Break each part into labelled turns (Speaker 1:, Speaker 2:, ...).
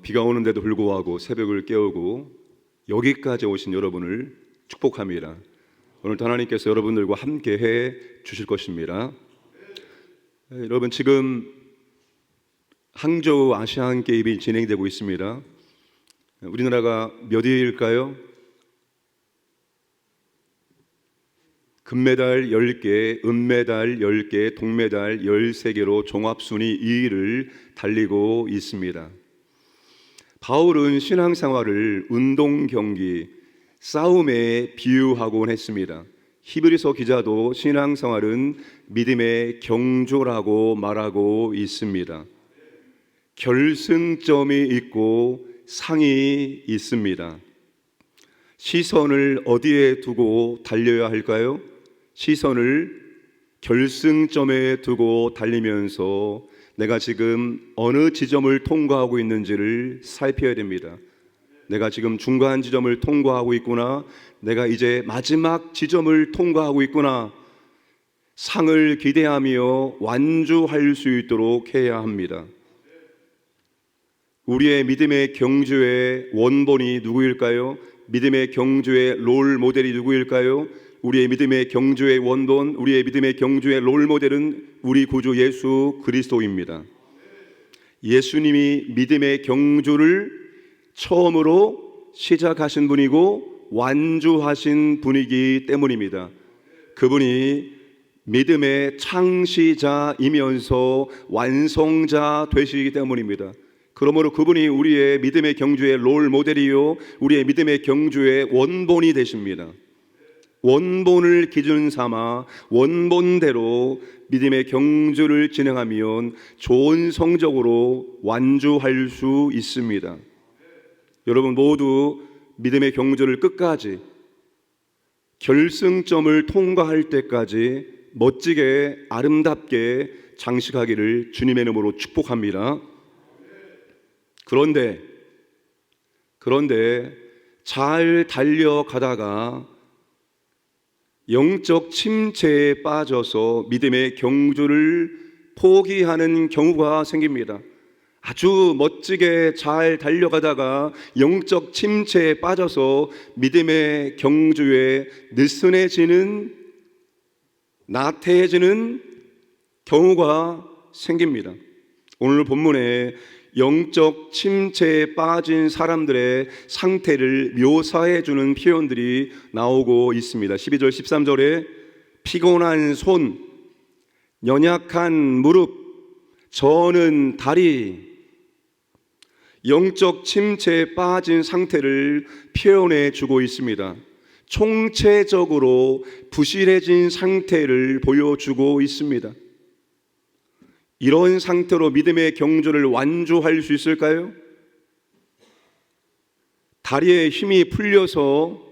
Speaker 1: 비가 오는데도 불구하고 새벽을 깨우고 여기까지 오신 여러분을 축복합니다. 오늘 하나님께서 여러분들과 함께 해 주실 것입니다. 여러분, 지금 항저우 아시안 게임이 진행되고 있습니다. 우리나라가 몇 위일까요? 금메달 10개, 은메달 10개, 동메달 13개로 종합순위 2위를 달리고 있습니다. 바울은 신앙생활을 운동 경기, 싸움에 비유하곤 했습니다. 히브리서 기자도 신앙생활은 믿음의 경주라고 말하고 있습니다. 결승점이 있고 상이 있습니다. 시선을 어디에 두고 달려야 할까요? 시선을 결승점에 두고 달리면서 내가 지금 어느 지점을 통과하고 있는지를 살펴야 됩니다. 내가 지금 중간 지점을 통과하고 있구나, 내가 이제 마지막 지점을 통과하고 있구나, 상을 기대하며 완주할 수 있도록 해야 합니다. 우리의 믿음의 경주의 원본이 누구일까요? 믿음의 경주의 롤 모델이 누구일까요? 우리의 믿음의 경주의 원본, 우리의 믿음의 경주의 롤 모델은 우리 구주 예수 그리스도입니다. 예수님이 믿음의 경주를 처음으로 시작하신 분이고 완주하신 분이기 때문입니다. 그분이 믿음의 창시자이면서 완성자 되시기 때문입니다. 그러므로 그분이 우리의 믿음의 경주의 롤 모델이요, 우리의 믿음의 경주의 원본이 되십니다. 원본을 기준 삼아 원본대로 믿음의 경주를 진행하면 좋은 성적으로 완주할 수 있습니다. 여러분 모두 믿음의 경주를 끝까지, 결승점을 통과할 때까지 멋지게 아름답게 장식하기를 주님의 이름으로 축복합니다. 그런데 잘 달려가다가 영적 침체에 빠져서 믿음의 경주를 포기하는 경우가 생깁니다. 아주 멋지게 잘 달려가다가 영적 침체에 빠져서 믿음의 경주에 느슨해지는, 나태해지는 경우가 생깁니다. 오늘 본문에 영적 침체에 빠진 사람들의 상태를 묘사해 주는 표현들이 나오고 있습니다. 12절 13절에 피곤한 손, 연약한 무릎, 저는 다리, 영적 침체에 빠진 상태를 표현해 주고 있습니다. 총체적으로 부실해진 상태를 보여주고 있습니다. 이런 상태로 믿음의 경주를 완주할 수 있을까요? 다리에 힘이 풀려서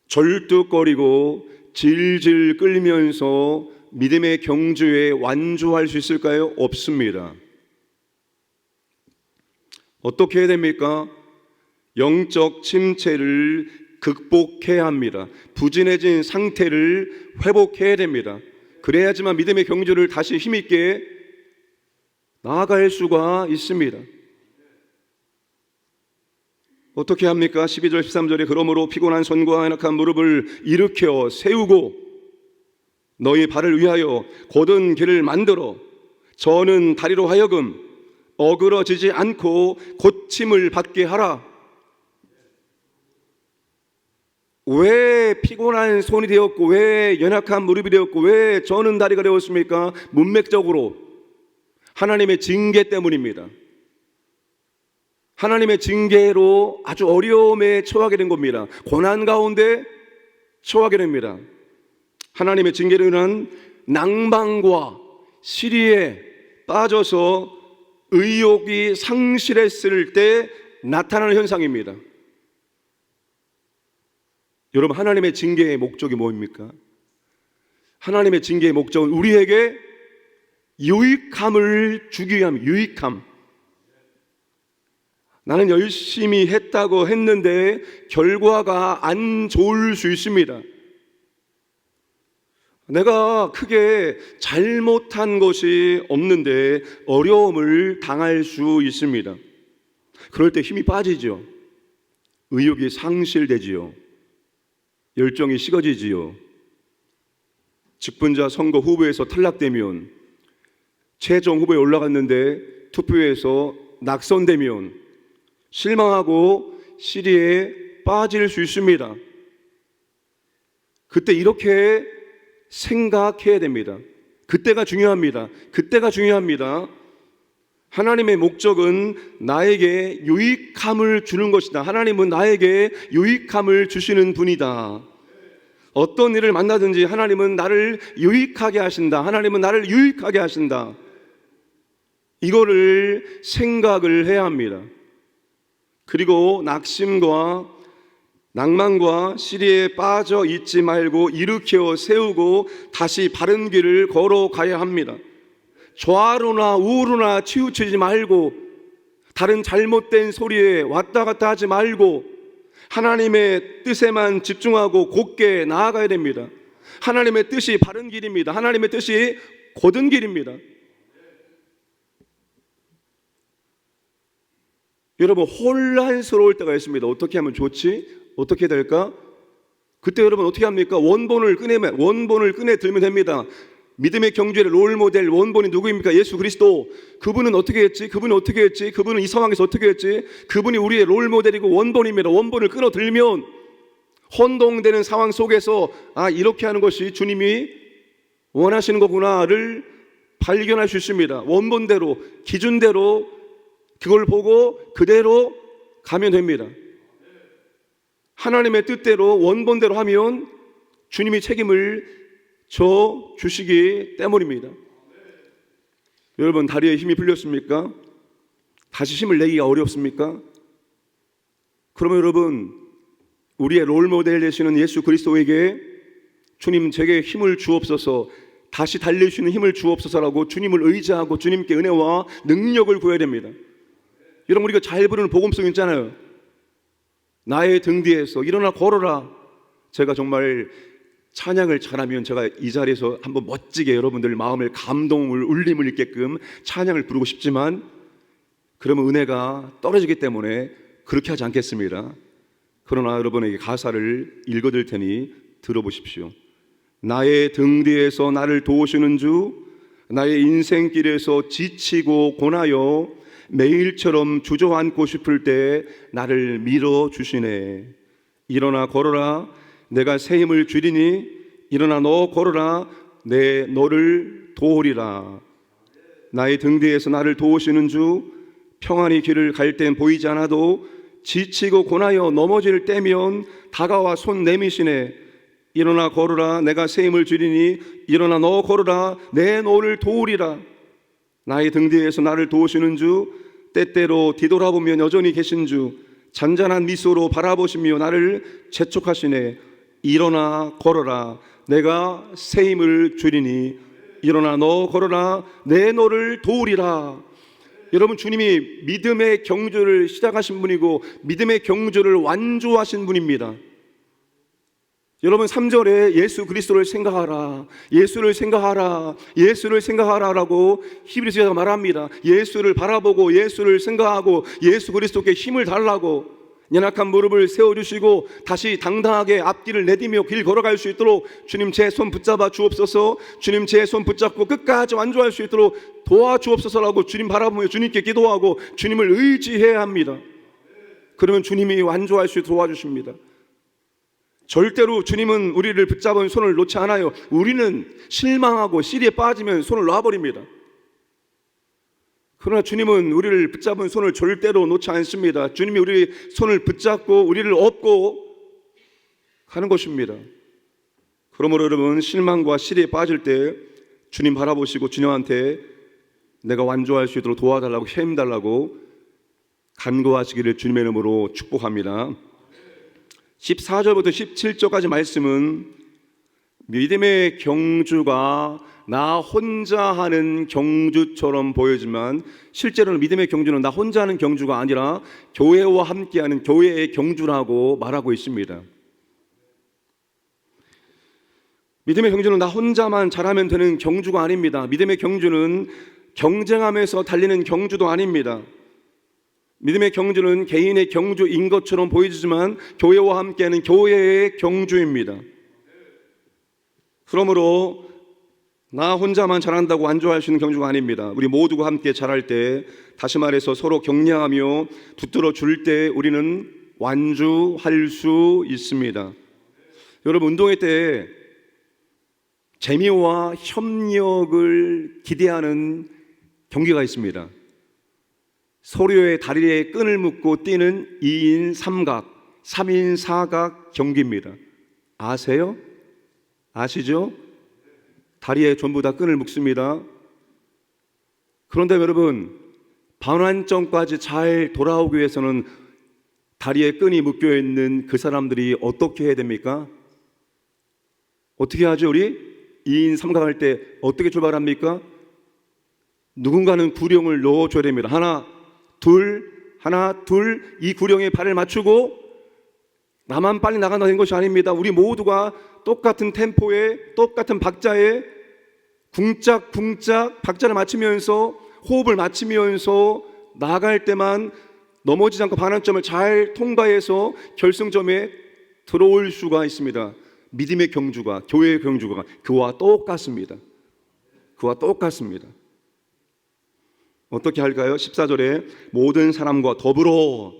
Speaker 1: 절뚝거리고 질질 끌면서 믿음의 경주에 완주할 수 있을까요? 없습니다. 어떻게 해야 됩니까? 영적 침체를 극복해야 합니다. 부진해진 상태를 회복해야 됩니다. 그래야지만 믿음의 경주를 다시 힘있게 나아갈 수가 있습니다. 어떻게 합니까? 12절 13절에 그러므로 피곤한 손과 연약한 무릎을 일으켜 세우고 너희 발을 위하여 곧은 길을 만들어 저는 다리로 하여금 어그러지지 않고 고침을 받게 하라. 왜 피곤한 손이 되었고 왜 연약한 무릎이 되었고 왜 저는 다리가 되었습니까? 문맥적으로 하나님의 징계 때문입니다. 하나님의 징계로 아주 어려움에 처하게 된 겁니다. 고난 가운데 처하게 됩니다. 하나님의 징계는 낭만과 시리에 빠져서 의욕이 상실했을 때 나타나는 현상입니다. 여러분, 하나님의 징계의 목적이 뭐입니까? 하나님의 징계의 목적은 우리에게 유익함을 주기 위함. 유익함. 나는 열심히 했다고 했는데 결과가 안 좋을 수 있습니다. 내가 크게 잘못한 것이 없는데 어려움을 당할 수 있습니다. 그럴 때 힘이 빠지죠. 의욕이 상실되지요. 열정이 식어지지요. 직분자 선거 후보에서 탈락되면, 최종 후보에 올라갔는데 투표에서 낙선되면 실망하고 시리에 빠질 수 있습니다. 그때 이렇게 생각해야 됩니다. 그때가 중요합니다. 그때가 중요합니다. 하나님의 목적은 나에게 유익함을 주는 것이다. 하나님은 나에게 유익함을 주시는 분이다. 어떤 일을 만나든지 하나님은 나를 유익하게 하신다. 하나님은 나를 유익하게 하신다. 이거를 생각을 해야 합니다. 그리고 낙심과 낭만과 시리에 빠져 있지 말고 일으켜 세우고 다시 바른 길을 걸어가야 합니다. 좌로나 우로나 치우치지 말고 다른 잘못된 소리에 왔다 갔다 하지 말고 하나님의 뜻에만 집중하고 곧게 나아가야 됩니다. 하나님의 뜻이 바른 길입니다. 하나님의 뜻이 곧은 길입니다. 여러분, 혼란스러울 때가 있습니다. 어떻게 하면 좋지? 어떻게 될까? 그때 여러분 어떻게 합니까? 원본을 꺼내 들면 됩니다. 믿음의 경주의 롤모델 원본이 누구입니까? 예수 그리스도. 그분은 어떻게 했지? 그분은 어떻게 했지? 그분은 이 상황에서 어떻게 했지? 그분이 우리의 롤모델이고 원본입니다. 원본을 끊어 들면 혼동되는 상황 속에서 이렇게 하는 것이 주님이 원하시는 거구나를 발견할 수 있습니다. 원본대로, 기준대로 그걸 보고 그대로 가면 됩니다. 하나님의 뜻대로 원본대로 하면 주님이 책임을 져 주시기 때문입니다. 여러분, 다리에 힘이 풀렸습니까? 다시 힘을 내기가 어렵습니까? 그러면 여러분, 우리의 롤모델 되시는 예수 그리스도에게 주님 제게 힘을 주옵소서, 다시 달릴 수 있는 힘을 주옵소서라고 주님을 의지하고 주님께 은혜와 능력을 구해야 됩니다. 여러분, 우리가 잘 부르는 복음송 있잖아요. 나의 등 뒤에서 일어나 걸어라. 제가 정말 찬양을 잘하면 제가 이 자리에서 한번 멋지게 여러분들 마음을 감동을 울림을 있게끔 찬양을 부르고 싶지만 그러면 은혜가 떨어지기 때문에 그렇게 하지 않겠습니다. 그러나 여러분에게 가사를 읽어드릴 테니 들어보십시오. 나의 등 뒤에서 나를 도우시는 주, 나의 인생길에서 지치고 고나여 매일처럼 주저앉고 싶을 때 나를 밀어주시네. 일어나 걸어라, 내가 새 힘을 주리니 일어나 너 걸어라, 내 너를 도우리라. 나의 등 뒤에서 나를 도우시는 주, 평안히 길을 갈 땐 보이지 않아도 지치고 고나여 넘어질 때면 다가와 손 내미시네. 일어나 걸어라, 내가 새 힘을 주리니 일어나 너 걸어라, 내 너를 도우리라. 나의 등 뒤에서 나를 도우시는 주, 때때로 뒤돌아보면 여전히 계신 주, 잔잔한 미소로 바라보시며 나를 재촉하시네. 일어나 걸어라, 내가 새 힘을 주리니 일어나 너 걸어라, 내 너를 도우리라. 여러분, 주님이 믿음의 경주를 시작하신 분이고 믿음의 경주를 완주하신 분입니다. 여러분, 3절에 예수 그리스도를 생각하라, 예수를 생각하라, 예수를 생각하라라고 히브리서가 말합니다. 예수를 바라보고 예수를 생각하고 예수 그리스도께 힘을 달라고 연약한 무릎을 세워주시고 다시 당당하게 앞길을 내디며 길 걸어갈 수 있도록 주님 제 손 붙잡아 주옵소서, 주님 제 손 붙잡고 끝까지 완주할 수 있도록 도와주옵소서라고 주님 바라보며 주님께 기도하고 주님을 의지해야 합니다. 그러면 주님이 완주할 수 있도록 도와주십니다. 절대로 주님은 우리를 붙잡은 손을 놓지 않아요. 우리는 실망하고 시리에 빠지면 손을 놔버립니다. 그러나 주님은 우리를 붙잡은 손을 절대로 놓지 않습니다. 주님이 우리 손을 붙잡고 우리를 업고 가는 것입니다. 그러므로 여러분, 실망과 시리에 빠질 때 주님 바라보시고 주님한테 내가 완주할 수 있도록 도와달라고, 힘달라고 간구하시기를 주님의 이름으로 축복합니다. 14절부터 17절까지 말씀은 믿음의 경주가 나 혼자 하는 경주처럼 보여지만 실제로는 믿음의 경주는 나 혼자 하는 경주가 아니라 교회와 함께하는 교회의 경주라고 말하고 있습니다. 믿음의 경주는 나 혼자만 잘하면 되는 경주가 아닙니다. 믿음의 경주는 경쟁하면서 달리는 경주도 아닙니다. 믿음의 경주는 개인의 경주인 것처럼 보이지만 교회와 함께하는 교회의 경주입니다. 그러므로 나 혼자만 잘한다고 안주할 수 있는 경주가 아닙니다. 우리 모두가 함께 잘할 때, 다시 말해서 서로 격려하며 붙들어 줄 때 우리는 완주할 수 있습니다. 여러분, 운동회 때 재미와 협력을 기대하는 경기가 있습니다. 서로의 다리에 끈을 묶고 뛰는 2인 3각, 3인 4각 경기입니다. 아세요? 아시죠? 다리에 전부 다 끈을 묶습니다. 그런데 여러분, 반환점까지 잘 돌아오기 위해서는 다리에 끈이 묶여 있는 그 사람들이 어떻게 해야 됩니까? 어떻게 하죠? 우리 2인 3각 할 때 어떻게 출발합니까? 누군가는 구령을 넣어줘야 됩니다. 하나, 둘, 이 구령에 발을 맞추고 나만 빨리 나간다는 것이 아닙니다. 우리 모두가 똑같은 템포에, 똑같은 박자에 쿵짝쿵짝 박자를 맞추면서 호흡을 맞추면서 나갈 때만 넘어지지 않고 반환점을 잘 통과해서 결승점에 들어올 수가 있습니다. 믿음의 경주가, 교회의 경주가 그와 똑같습니다. 그와 똑같습니다. 어떻게 할까요? 14절에 모든 사람과 더불어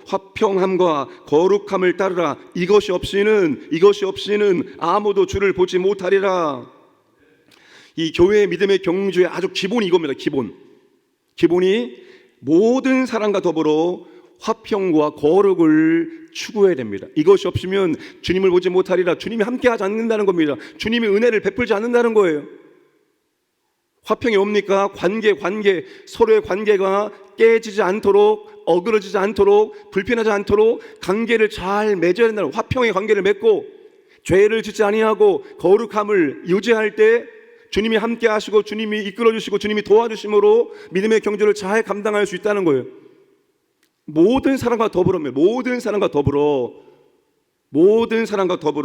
Speaker 1: 화평함과 거룩함을 따르라. 이것이 없이는 아무도 주를 보지 못하리라. 이 교회의 믿음의 경주의 아주 기본이 이겁니다. 기본이 모든 사람과 더불어 화평과 거룩을 추구해야 됩니다. 이것이 없으면 주님을 보지 못하리라. 주님이 함께하지 않는다는 겁니다. 주님이 은혜를 베풀지 않는다는 거예요. 화평이 뭡니까? 관계, 서로의 관계가 깨지지 않도록, 어그러지지 않도록, 불편하지 않도록 관계를 잘 맺어야 된다는, 화평의 관계를 맺고 죄를 짓지 아니하고 거룩함을 유지할 때 주님이 함께 하시고 주님이 이끌어 주시고 주님이 도와주심으로 믿음의 경주를 잘 감당할 수 있다는 거예요. 모든 사람과 더불어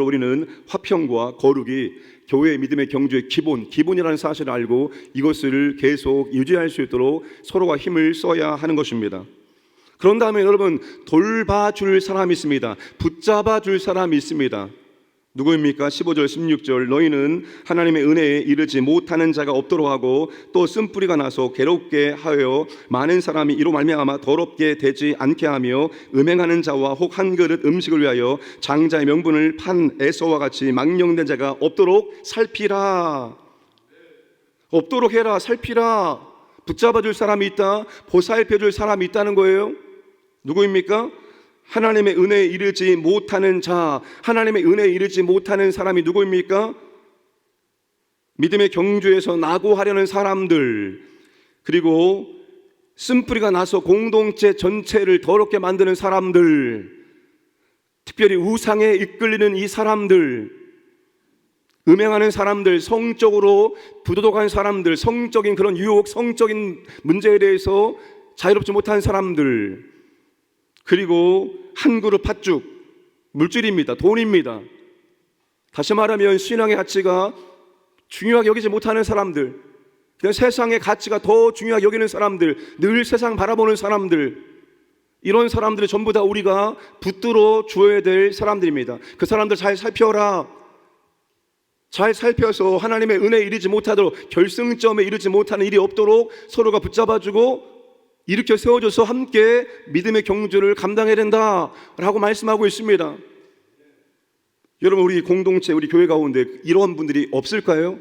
Speaker 1: 우리는 화평과 거룩이 교회의 믿음의 경주의 기본이라는 사실을 알고 이것을 계속 유지할 수 있도록 서로가 힘을 써야 하는 것입니다. 그런 다음에 여러분, 돌봐줄 사람이 있습니다. 붙잡아줄 사람이 있습니다. 누구입니까? 15절 16절 너희는 하나님의 은혜에 이르지 못하는 자가 없도록 하고 또 쓴뿌리가 나서 괴롭게 하여 많은 사람이 이로 말미암아 더럽게 되지 않게 하며 음행하는 자와 혹 한 그릇 음식을 위하여 장자의 명분을 판 에서와 같이 망령된 자가 없도록 살피라. 없도록 해라. 살피라. 붙잡아줄 사람이 있다. 보살펴줄 사람이 있다는 거예요. 누구입니까? 하나님의 은혜에 이르지 못하는 자, 하나님의 은혜에 이르지 못하는 사람이 누구입니까? 믿음의 경주에서 낙오하려는 사람들, 그리고 쓴뿌리가 나서 공동체 전체를 더럽게 만드는 사람들, 특별히 우상에 이끌리는 이 사람들, 음행하는 사람들, 성적으로 부도덕한 사람들, 성적인 그런 유혹, 성적인 문제에 대해서 자유롭지 못한 사람들, 그리고 한 그릇 팥죽, 물질입니다. 돈입니다. 다시 말하면 신앙의 가치가 중요하게 여기지 못하는 사람들, 그냥 세상의 가치가 더 중요하게 여기는 사람들, 늘 세상 바라보는 사람들, 이런 사람들이 전부 다 우리가 붙들어 주어야 될 사람들입니다. 그 사람들 잘 살펴라. 잘 살펴서 하나님의 은혜에 이르지 못하도록, 결승점에 이르지 못하는 일이 없도록 서로가 붙잡아주고 일으켜 세워줘서 함께 믿음의 경주를 감당해야 된다라고 말씀하고 있습니다. 여러분, 우리 공동체, 우리 교회 가운데 이러한 분들이 없을까요?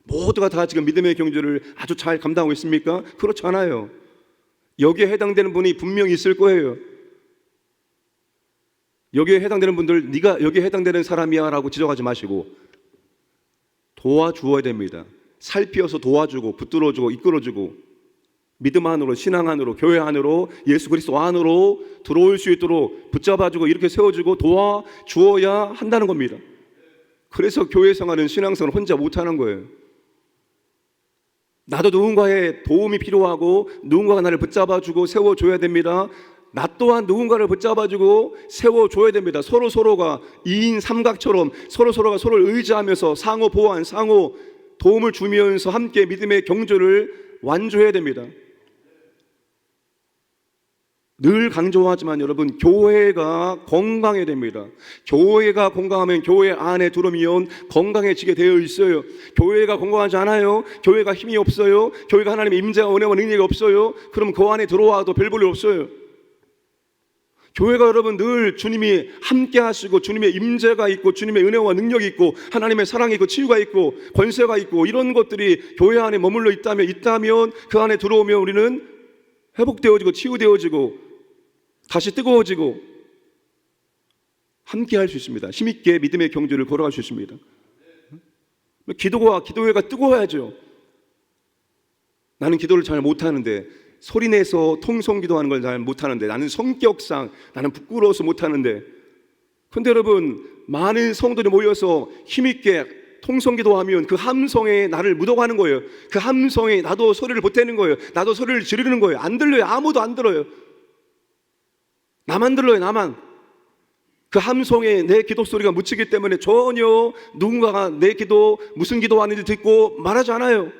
Speaker 1: 모두가 다 지금 믿음의 경주를 아주 잘 감당하고 있습니까? 그렇지 않아요. 여기에 해당되는 분이 분명히 있을 거예요. 여기에 해당되는 분들, 네가 여기에 해당되는 사람이야 라고 지적하지 마시고 도와주어야 됩니다. 살피어서 도와주고 붙들어주고 이끌어주고 믿음 안으로, 신앙 안으로, 교회 안으로, 예수 그리스도 안으로 들어올 수 있도록 붙잡아주고 이렇게 세워주고 도와주어야 한다는 겁니다. 그래서 교회 생활은, 신앙생활은 혼자 못하는 거예요. 나도 누군가의 도움이 필요하고 누군가가 나를 붙잡아주고 세워줘야 됩니다. 나 또한 누군가를 붙잡아주고 세워줘야 됩니다. 서로가 2인 3각처럼 서로가 서로를 의지하면서 상호 보완, 상호 도움을 주면서 함께 믿음의 경주를 완주해야 됩니다. 늘 강조하지만 여러분, 교회가 건강해야 됩니다. 교회가 건강하면 교회 안에 들어오면 건강해지게 되어 있어요. 교회가 건강하지 않아요? 교회가 힘이 없어요? 교회가 하나님의 임재와 은혜와 능력이 없어요? 그럼 그 안에 들어와도 별 볼일 없어요. 교회가 여러분 늘 주님이 함께 하시고 주님의 임재가 있고 주님의 은혜와 능력이 있고 하나님의 사랑이 있고 치유가 있고 권세가 있고 이런 것들이 교회 안에 머물러 있다면 그 안에 들어오면 우리는 회복되어지고 치유되어지고 다시 뜨거워지고 함께 할 수 있습니다. 힘있게 믿음의 경주를 걸어갈 수 있습니다. 기도회가 뜨거워야죠. 나는 기도를 잘 못하는데, 소리내서 통성기도하는 걸 잘 못하는데, 나는 성격상 나는 부끄러워서 못하는데, 근데 여러분 많은 성도들이 모여서 힘있게 통성기도하면 그 함성에 나를 묻어가는 거예요. 그 함성에 나도 소리를 보태는 거예요. 나도 소리를 지르는 거예요. 안 들려요. 아무도 안 들어요. 나만 들려요. 나만. 그 함성에 내 기도 소리가 묻히기 때문에 전혀 누군가가 내 기도 무슨 기도하는지 듣고 말하지 않아요.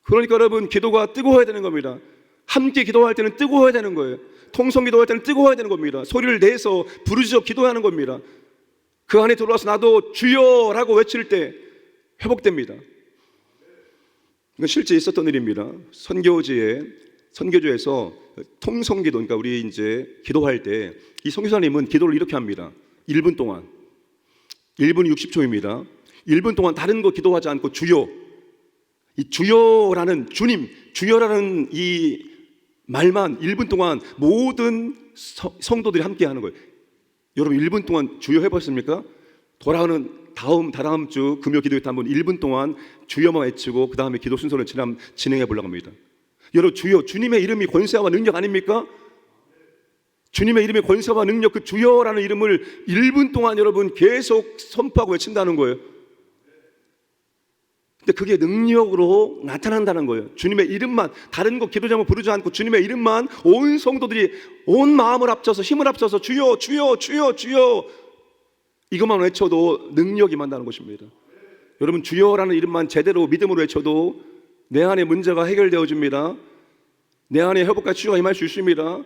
Speaker 1: 그러니까 여러분 기도가 뜨거워야 되는 겁니다. 함께 기도할 때는 뜨거워야 되는 거예요. 통성 기도할 때는 뜨거워야 되는 겁니다. 소리를 내서 부르짖어 기도하는 겁니다. 그 안에 들어와서 나도 주여라고 외칠 때 회복됩니다. 이건 실제 있었던 일입니다. 선교주에서 통성기도, 그러니까 우리 이제 기도할 때 이 선교사님은 기도를 이렇게 합니다. 1분 동안, 1분 60초입니다. 1분 동안 다른 거 기도하지 않고 주여, 이 주여라는 주님, 주여라는 이 말만 1분 동안 모든 성도들이 함께 하는 거예요. 여러분 1분 동안 주여 해봤습니까? 돌아오는 다다음 주 금요 기도회 때 한번 1분 동안 주여만 외치고 그 다음에 기도 순서를 진행해 보려고 합니다. 여러분 주여, 주님의 이름이 권세와 능력 아닙니까? 주님의 이름의 권세와 능력, 그 주여라는 이름을 1분 동안 여러분 계속 선포하고 외친다는 거예요. 근데 그게 능력으로 나타난다는 거예요. 주님의 이름만, 다른 거 기도 제목 부르지 않고 주님의 이름만 온 성도들이 온 마음을 합쳐서 힘을 합쳐서 주여 주여 주여 주여 이것만 외쳐도 능력이 임한다는 것입니다. 여러분 주여라는 이름만 제대로 믿음으로 외쳐도 내 안에 문제가 해결되어집니다. 내 안에 회복과 치유가 임할 수 있습니다.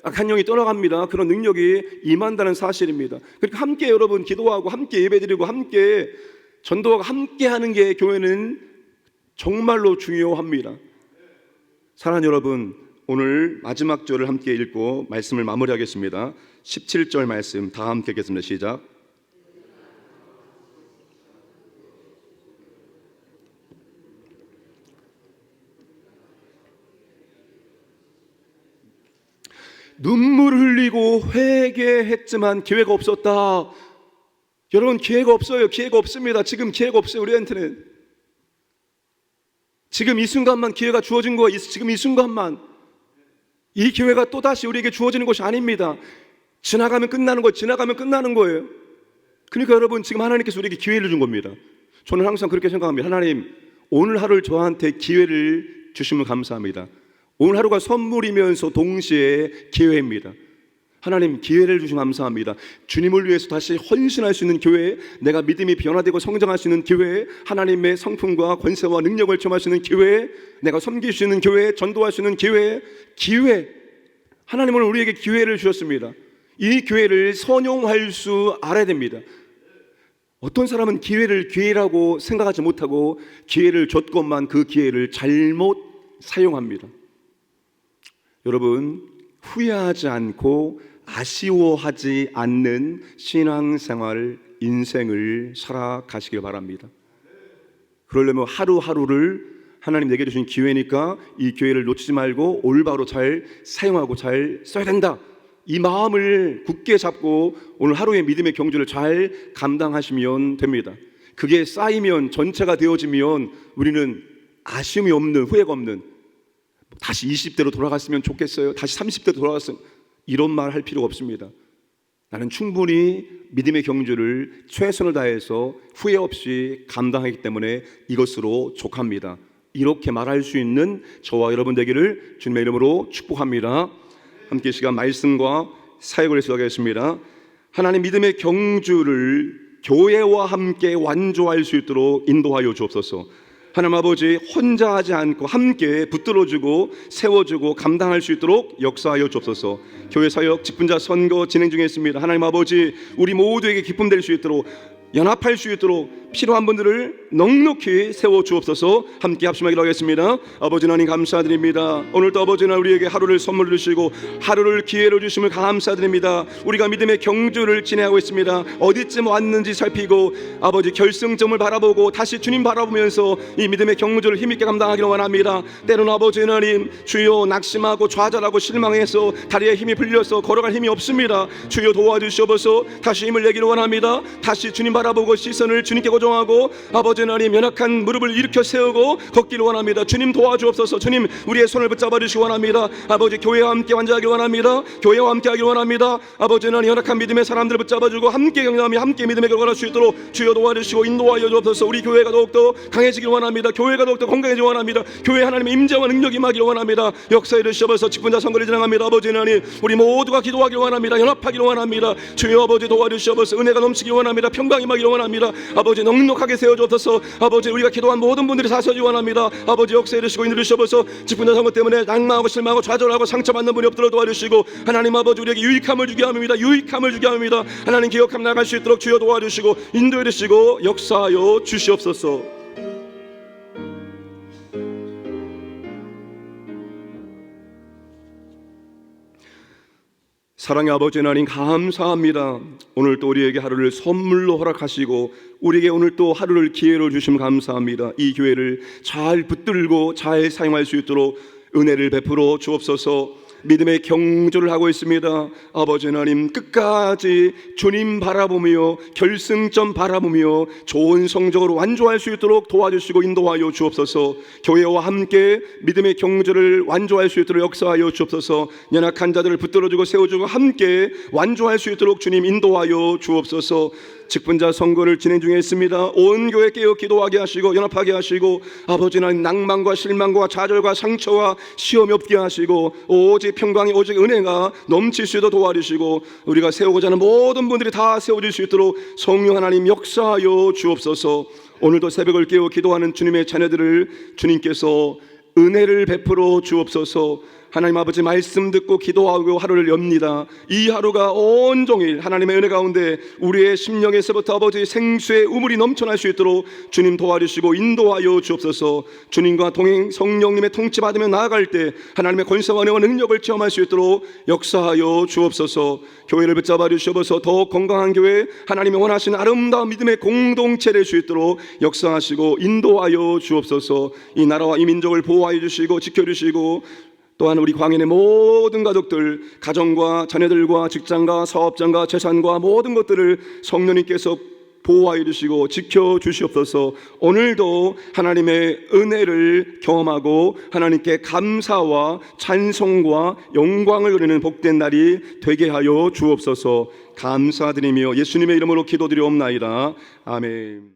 Speaker 1: 악한 영이 떠나갑니다. 그런 능력이 임한다는 사실입니다. 그러니까 함께 여러분 기도하고 함께 예배드리고 함께 전도하고 함께 하는 게 교회는 정말로 중요합니다. 사랑하는 여러분, 오늘 마지막 절을 함께 읽고 말씀을 마무리하겠습니다. 17절 말씀 다 함께 읽겠습니다. 시작. 눈물을 흘리고 회개했지만 기회가 없었다. 여러분 기회가 없어요. 기회가 없습니다. 지금 기회가 없어요. 우리한테는 지금 이 순간만 기회가 주어진 거예요. 지금 이 순간만. 이 기회가 또다시 우리에게 주어지는 것이 아닙니다. 지나가면 끝나는 거예요. 지나가면 끝나는 거예요. 그러니까 여러분 지금 하나님께서 우리에게 기회를 준 겁니다. 저는 항상 그렇게 생각합니다. 하나님 오늘 하루를 저한테 기회를 주시면 감사합니다. 오늘 하루가 선물이면서 동시에 기회입니다. 하나님 기회를 주시면 감사합니다. 주님을 위해서 다시 헌신할 수 있는 기회, 내가 믿음이 변화되고 성장할 수 있는 기회, 하나님의 성품과 권세와 능력을 체험할 수 있는 기회, 내가 섬길 수 있는 기회, 전도할 수 있는 기회. 하나님은 우리에게 기회를 주셨습니다. 이 기회를 선용할 수 알아야 됩니다. 어떤 사람은 기회라고 생각하지 못하고 기회를 줬건만 그 기회를 잘못 사용합니다. 여러분 후회하지 않고 아쉬워하지 않는 신앙생활 인생을 살아가시길 바랍니다. 그러려면 하루하루를 하나님 내게 주신 기회니까 이 기회를 놓치지 말고 올바로 잘 사용하고 잘 써야 된다. 이 마음을 굳게 잡고 오늘 하루의 믿음의 경주를 잘 감당하시면 됩니다. 그게 쌓이면 전체가 되어지면 우리는 아쉬움이 없는, 후회가 없는, 다시 20대로 돌아갔으면 좋겠어요, 다시 30대로 돌아갔으면, 이런 말 할 필요가 없습니다. 나는 충분히 믿음의 경주를 최선을 다해서 후회 없이 감당하기 때문에 이것으로 족합니다. 이렇게 말할 수 있는 저와 여러분 되기를 주님의 이름으로 축복합니다. 함께 시간 말씀과 사역을 시작하겠습니다. 하나님 믿음의 경주를 교회와 함께 완주할 수 있도록 인도하여 주옵소서. 하나님 아버지 혼자 하지 않고 함께 붙들어주고 세워주고 감당할 수 있도록 역사하여 주옵소서. 교회 사역 직분자 선거 진행 중에 있습니다. 하나님 아버지 우리 모두에게 기쁨 될 수 있도록 연합할 수 있도록 필요한 분들을 넉넉히 세워 주옵소서. 함께 합심하기로 하겠습니다. 아버지 하나님 감사드립니다. 오늘도 아버지 하나님 우리에게 하루를 선물로 주시고 하루를 기회로 주심을 감사드립니다. 우리가 믿음의 경주를 진행하고 있습니다. 어디쯤 왔는지 살피고 아버지 결승점을 바라보고 다시 주님 바라보면서 이 믿음의 경주를 힘있게 감당하기를 원합니다. 때로는 아버지 하나님 주여 낙심하고 좌절하고 실망해서 다리에 힘이 풀려서 걸어갈 힘이 없습니다. 주여 도와주시옵소서. 다시 힘을 내기를 원합니다. 다시 주님 바라보고 시선을 주님께 고정하고 아버지 하나님 연약한 무릎을 일으켜 세우고 걷기를 원합니다. 주님 도와주옵소서. 주님 우리의 손을 붙잡아 주시기 원합니다. 아버지 교회와 함께 완주하기를 원합니다. 교회와 함께 하기를 원합니다. 아버지 하나님 연약한 믿음의 사람들을 붙잡아주고 함께 경험하며 함께 믿음에 걸어갈 수 있도록 주여 도와주시고 인도하여 주옵소서. 우리 교회가 더욱더 강해지기를 원합니다. 교회가 더욱더 건강해지기를 원합니다. 교회 하나님의 임재와 능력이 임하기를 원합니다. 역사에 주시옵소서. 직분자 선거를 진행합니다. 아버지 하나님 우리 모두가 기도하기를 원합니다. 연합하기를 원합니다. 주여 아버지 도와주시옵소서. 은혜가 넘치기를 원합니다. 평강이 임하기를 원합니다. 아버지 넉넉하게 세워주옵소서. 아버지 우리가 기도한 모든 분들이 사셔지 원합니다. 아버지 역사해 주시고 인도주시옵소서. 직분자 선거 때문에 낙망하고 실망하고 좌절하고 상처받는 분이 없도록 도와주시고 하나님 아버지 우리에게 유익함을 주게 합니다. 유익함을 주게 합니다. 하나님 기억함 나갈 수 있도록 주여 도와주시고 인도해 주시고 역사하여 주시옵소서. 사랑의 아버지 하나님 감사합니다. 오늘 또 우리에게 하루를 선물로 허락하시고 우리에게 오늘 또 하루를 기회로 주시면 감사합니다. 이 기회를 잘 붙들고 잘 사용할 수 있도록 은혜를 베풀어 주옵소서. 믿음의 경주를 하고 있습니다. 아버지 하나님 끝까지 주님 바라보며 결승점 바라보며 좋은 성적으로 완주할 수 있도록 도와주시고 인도하여 주옵소서. 교회와 함께 믿음의 경주를 완주할 수 있도록 역사하여 주옵소서. 연약한 자들을 붙들어주고 세워주고 함께 완주할 수 있도록 주님 인도하여 주옵소서. 직분자 선거를 진행 중에 있습니다. 온 교회 깨어 기도하게 하시고 연합하게 하시고 아버지 하나님 낭만과 실망과 좌절과 상처와 시험이 없게 하시고 오직 평강이 오직 은혜가 넘칠 수 있도록 도와주시고 우리가 세우고자 하는 모든 분들이 다 세워질 수 있도록 성령 하나님 역사하여 주옵소서. 오늘도 새벽을 깨어 기도하는 주님의 자녀들을 주님께서 은혜를 베풀어 주옵소서. 하나님 아버지 말씀 듣고 기도하고 하루를 엽니다. 이 하루가 온종일 하나님의 은혜 가운데 우리의 심령에서부터 아버지 생수의 우물이 넘쳐날 수 있도록 주님 도와주시고 인도하여 주옵소서. 주님과 동행 성령님의 통치받으며 나아갈 때 하나님의 권세와 은혜와 능력을 체험할 수 있도록 역사하여 주옵소서. 교회를 붙잡아 주시옵소서. 더욱 건강한 교회 하나님이 원하시는 아름다운 믿음의 공동체 될 수 있도록 역사하시고 인도하여 주옵소서. 이 나라와 이 민족을 보호하여 주시고 지켜주시고 또한 우리 광인의 모든 가족들 가정과 자녀들과 직장과 사업장과 재산과 모든 것들을 성령님께서 보호하여 주시고 지켜주시옵소서. 오늘도 하나님의 은혜를 경험하고 하나님께 감사와 찬송과 영광을 드리는 복된 날이 되게 하여 주옵소서. 감사드리며 예수님의 이름으로 기도드리옵나이다. 아멘.